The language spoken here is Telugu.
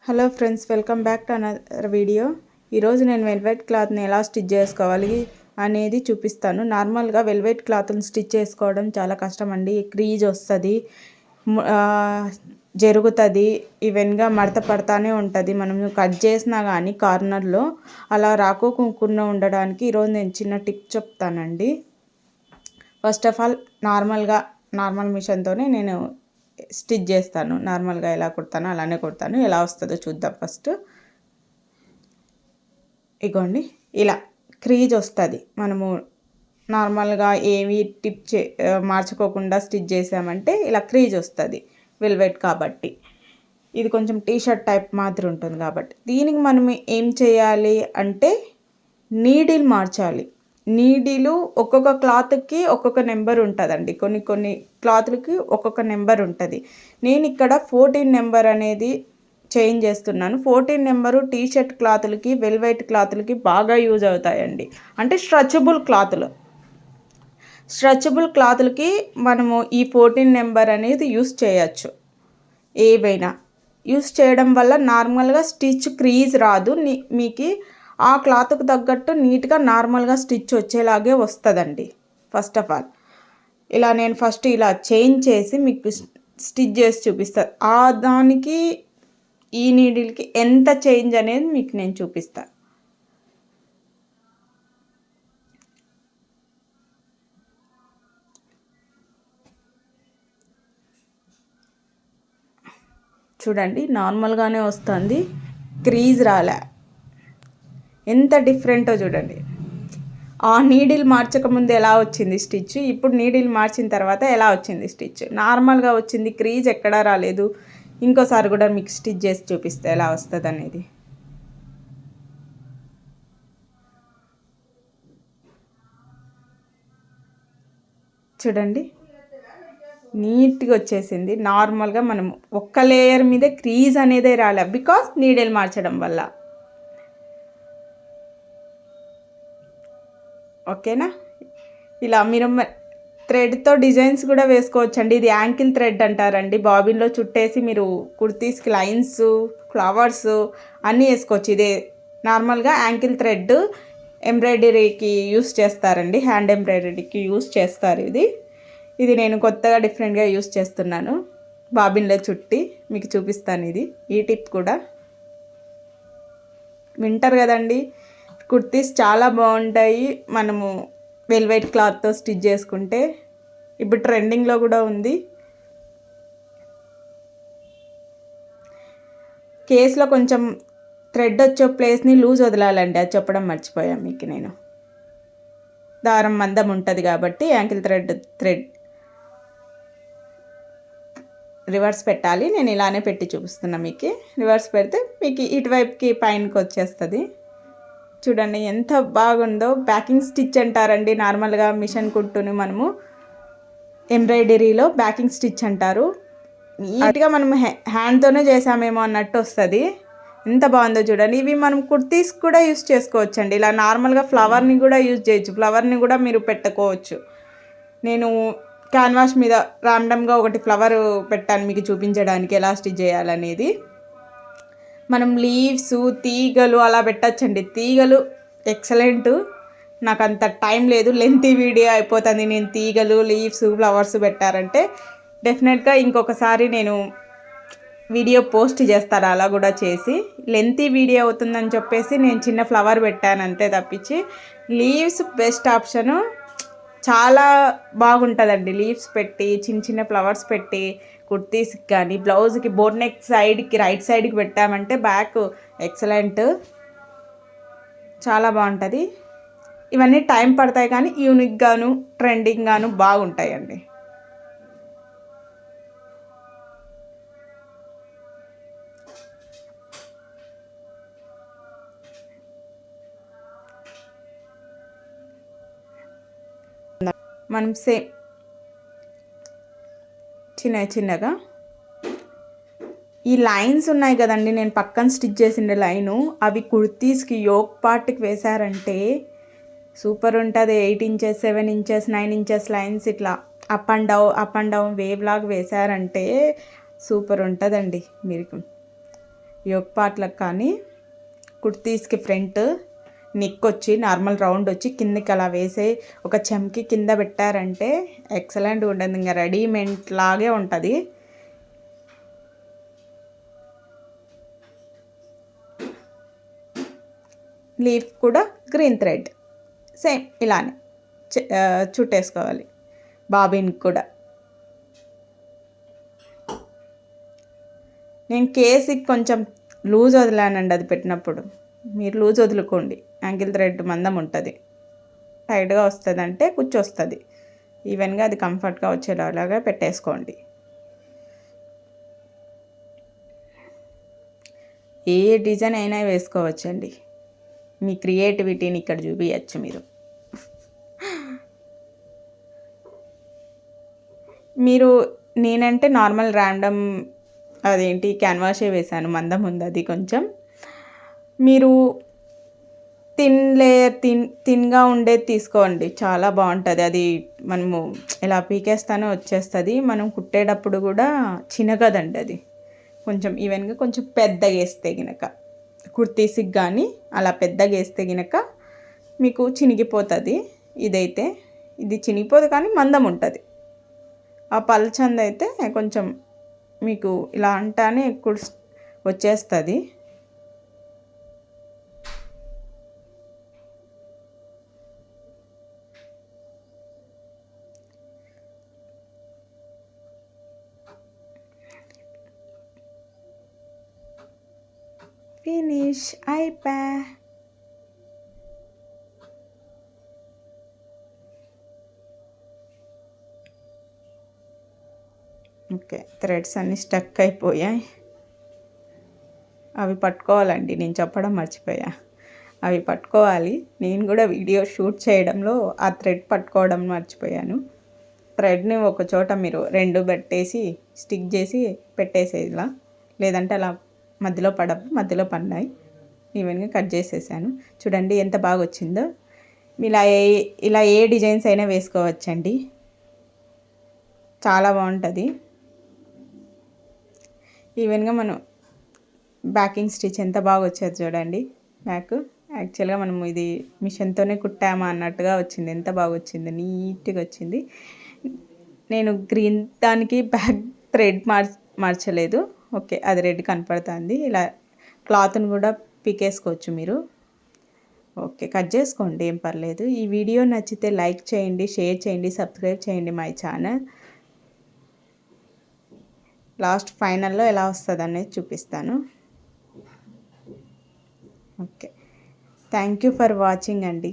Hello friends, welcome back to another video. ఈరోజు నేను వెల్వెట్ క్లాత్ని ఎలా స్టిచ్ చేసుకోవాలి అనేది చూపిస్తాను. నార్మల్గా వెల్వెట్ క్లాత్ని స్టిచ్ చేసుకోవడం చాలా కష్టం అండి. క్రీజ్ వస్తుంది, జరుగుతుంది, ఈవెన్గా మడత పడతానే ఉంటుంది. మనం కట్ చేసినా కానీ కార్నర్లో అలా రాకోకుండా ఉండడానికి ఈరోజు నేను చిన్న టిప్ చెప్తానండి. ఫస్ట్ ఆఫ్ ఆల్ నార్మల్ మిషన్తోనే నేను స్టిచ్ చేస్తాను. నార్మల్గా ఎలా కుడతానో అలానే కుడతాను. ఎలా వస్తుందో చూద్దాం. ఫస్ట్ ఇగోండి, ఇలా క్రీజ్ వస్తుంది. మనము నార్మల్గా ఏవి మార్చుకోకుండా స్టిచ్ చేసామంటే ఇలా క్రీజ్ వస్తుంది, వెల్వెట్ కాబట్టి. ఇది కొంచెం టీషర్ట్ టైప్ మాదిరి ఉంటుంది కాబట్టి దీనికి మనం ఏం చేయాలి అంటే నీడిల్ మార్చాలి. నీడిలు ఒక్కొక్క క్లాత్కి ఒక్కొక్క నెంబర్ ఉంటుందండి. కొన్ని క్లాత్లకి ఒక్కొక్క నెంబర్ ఉంటుంది. నేను ఇక్కడ 14 నెంబర్ అనేది చేంజ్ చేస్తున్నాను. 14 నెంబరు టీషర్ట్ క్లాత్లకి, వెల్వెట్ క్లాత్లకి బాగా యూజ్ అవుతాయండి. అంటే స్ట్రెచబుల్ క్లాత్లకి మనము ఈ 14 నెంబర్ అనేది యూజ్ చేయొచ్చు. ఏవైనా యూజ్ చేయడం వల్ల నార్మల్గా స్టిచ్ క్రీజ్ రాదు. మీకు ఆ క్లాత్కు తగ్గట్టు నీట్గా నార్మల్గా స్టిచ్ వచ్చేలాగే వస్తుందండి. ఫస్ట్ ఆఫ్ ఆల్ నేను ఫస్ట్ ఇలా చేంజ్ చేసి మీకు స్టిచ్ చేసి చూపిస్తాను. దానికి ఈ నీడిల్కి ఎంత చేంజ్ అనేది మీకు నేను చూపిస్తాను. చూడండి, నార్మల్గానే వస్తుంది, క్రీజ్ రాలే. ఎంత డిఫరెంటో చూడండి. ఆ నీడిల్ మార్చకముందు ఎలా వచ్చింది స్టిచ్, ఇప్పుడు నీడిల్ మార్చిన తర్వాత ఎలా వచ్చింది స్టిచ్. నార్మల్గా వచ్చింది, క్రీజ్ ఎక్కడా రాలేదు. ఇంకోసారి కూడా మీకు స్టిచ్ చేసి చూపిస్తే ఎలా వస్తుంది అనేది. చూడండి, నీట్గా వచ్చేసింది. నార్మల్గా మనం ఒక్క లేయర్ మీద క్రీజ్ అనేదే రాలే, బికాస్ నీడిల్ మార్చడం వల్ల. ఓకేనా? ఇలా మీరు థ్రెడ్తో డిజైన్స్ కూడా వేసుకోవచ్చండి. ఇది యాంకిల్ థ్రెడ్ అంటారండి. బాబిన్లో చుట్టేసి మీరు కుర్తీస్కి లైన్స్, ఫ్లవర్స్ అన్నీ వేసుకోవచ్చు. ఇదే నార్మల్గా యాంకిల్ థ్రెడ్ ఎంబ్రాయిడరీకి యూస్ చేస్తారండి. హ్యాండ్ ఎంబ్రాయిడరీకి యూస్ చేస్తారు. ఇది నేను కొత్తగా డిఫరెంట్గా యూస్ చేస్తున్నాను. బాబిన్లో చుట్టి మీకు చూపిస్తాను. ఈ టిప్ కూడా వింటర్ కదండి, కుర్తీస్ చాలా బాగుంటాయి మనము వెల్వెట్ క్లాత్తో స్టిచ్ చేసుకుంటే. ఇప్పుడు ట్రెండింగ్లో కూడా ఉంది. కేస్లో కొంచెం థ్రెడ్ వచ్చే ప్లేస్ని లూజ్ వదలాలండి, అది చెప్పడం మర్చిపోయాను మీకు నేను. దారం మందం ఉంటుంది కాబట్టి యాంకిల్ థ్రెడ్ రివర్స్ పెట్టాలి. నేను ఇలానే పెట్టి చూపిస్తున్నా మీకు. రివర్స్ పెడితే మీకు ఇటువైపుకి పైనకి వచ్చేస్తుంది. చూడండి ఎంత బాగుందో. బ్యాకింగ్ స్టిచ్ అంటారండి నార్మల్గా మిషన్ కుట్టుని మనము ఎంబ్రాయిడరీలో బ్యాకింగ్ స్టిచ్ అంటారు. నీట్గా మనం హ్యాండ్తోనే చేసామేమో అన్నట్టు వస్తుంది. ఎంత బాగుందో చూడండి. ఇవి మనం కుర్తీస్ కూడా యూజ్ చేసుకోవచ్చండి. ఇలా నార్మల్గా ఫ్లవర్ని కూడా యూజ్ చేయొచ్చు. ఫ్లవర్ని కూడా మీరు పెట్టుకోవచ్చు. నేను క్యాన్వాస్ మీద ర్యాండమ్గా ఒకటి ఫ్లవర్ పెట్టాను మీకు చూపించడానికి ఎలా స్టిచ్ చేయాలనేది. మనం లీవ్స్, తీగలు అలా పెట్టచ్చండి. తీగలు ఎక్సలెంట్. నాకు అంత టైం లేదు, లెంతీ వీడియో అయిపోతుంది. నేను తీగలు, లీవ్స్, ఫ్లవర్స్ పెట్టారంటే డెఫినెట్గా ఇంకొకసారి నేను వీడియో పోస్ట్ చేస్తాను. అలా కూడా చేసి లెంతీ వీడియో అవుతుందని చెప్పేసి నేను చిన్న ఫ్లవర్ పెట్టాను అంతే తప్పించి. లీవ్స్ బెస్ట్ ఆప్షను, చాలా బాగుంటుందండి. లీవ్స్ పెట్టి చిన్న ఫ్లవర్స్ పెట్టి కుర్తీస్కి కానీ బ్లౌజ్కి బోట్ నెక్ సైడ్కి రైట్ సైడ్కి పెట్టామంటే బ్యాక్ ఎక్సలెంట్, చాలా బాగుంటుంది. ఇవన్నీ టైం పడతాయి కానీ యూనిక్గాను ట్రెండింగ్గాను బాగుంటాయండి. మనం చిన్నగా ఈ లైన్స్ ఉన్నాయి కదండి, నేను పక్కన స్టిచ్ చేసిన లైను, అవి కుర్తీస్కి యోక్ పార్ట్కి వేశారంటే సూపర్ ఉంటుంది. 8 ఇంచెస్, 7 ఇంచెస్, 9 ఇంచెస్ లైన్స్ ఇట్లా అప్ అండ్ డౌన్ వేవ్ లాగా వేశారంటే సూపర్ ఉంటుందండి. మీరు యోక్ పార్ట్లకు కానీ కుర్తీస్కి ఫ్రంట్ నెక్ వచ్చి నార్మల్ రౌండ్ వచ్చి కిందకి అలా వేసే ఒక చెంకి కింద పెట్టారంటే ఎక్సలెంట్గా ఉంటుంది. ఇంకా రెడీమేడ్ లాగే ఉంటుంది. లీఫ్ కూడా గ్రీన్ థ్రెడ్ సేమ్ ఇలానే చుట్టేసుకోవాలి. బాబిన్ కూడా నేను కేసుకి కొంచెం లూజ్ వదిలానండి అది పెట్టినప్పుడు. మీరు లూజ్ వదులుకోండి, యాంకిల్ థ్రెడ్ మందం ఉంటుంది, టైట్గా వస్తుంది అంటే కూర్చొస్తుంది. ఈవెన్గా అది కంఫర్ట్గా వచ్చేలాగా పెట్టేసుకోండి. ఏ డిజైన్ అయినా వేసుకోవచ్చండి. మీ క్రియేటివిటీని ఇక్కడ చూపించచ్చు మీరు. నేనంటే నార్మల్ ర్యాండమ్ అదేంటి క్యాన్వాషే వేసాను, మందం ఉంది అది కొంచెం. మీరు థిన్గా ఉండేది తీసుకోండి, చాలా బాగుంటుంది. అది మనము ఇలా పీకేస్తానే వచ్చేస్తుంది. మనం కుట్టేటప్పుడు కూడా చినగదండి అది. కొంచెం ఈవెన్గా కొంచెం పెద్దగా వేస్తే గినక కుర్తీస్కి కానీ అలా పెద్దగా వేస్తే గినక మీకు చినిగిపోతుంది. ఇది చినిగిపోదు కానీ మందం ఉంటుంది. ఆ పల్చంద అయితే కొంచెం మీకు ఇలా అంటానే వచ్చేస్తుంది. ఫినిష్ అయిపోయా. ఓకే, థ్రెడ్స్ అన్నీ స్టక్ అయిపోయాయి. అవి పట్టుకోవాలండి, నేను చెప్పడం మర్చిపోయా. అవి పట్టుకోవాలి. నేను కూడా వీడియో షూట్ చేయడంలో ఆ థ్రెడ్ పట్టుకోవడం మర్చిపోయాను. థ్రెడ్ని ఒక చోట మీరు 2 పెట్టేసి స్టిక్ చేసి పెట్టేసేలా, లేదంటే అలా మధ్యలో పడినాయి. ఈవెన్గా కట్ చేసేసాను. చూడండి ఎంత బాగా వచ్చిందో. ఇలా ఏ డిజైన్స్ అయినా వేసుకోవచ్చండి, చాలా బాగుంటుంది. ఈవెన్గా మనం బ్యాకింగ్ స్టిచ్ ఎంత బాగా వచ్చేది చూడండి. బ్యాక్ యాక్చువల్గా మనం ఇది మిషన్తోనే కుట్టామా అన్నట్టుగా వచ్చింది. ఎంత బాగా వచ్చింది, నీట్గా వచ్చింది. నేను గ్రీన్ దానికి బ్యాక్ థ్రెడ్ మార్చలేదు. ఓకే, అది రెడ్ కనపడుతుంది. ఇలా క్లాత్ని కూడా పీకేసుకోవచ్చు మీరు. ఓకే, కట్ చేసుకోండి, ఏం పర్లేదు. ఈ వీడియో నచ్చితే లైక్ చేయండి, షేర్ చేయండి, సబ్స్క్రైబ్ చేయండి మై ఛానల్. లాస్ట్ ఫైనల్లో ఎలా వస్తుంది అనేది చూపిస్తాను. Okay, thank you for watching అండి.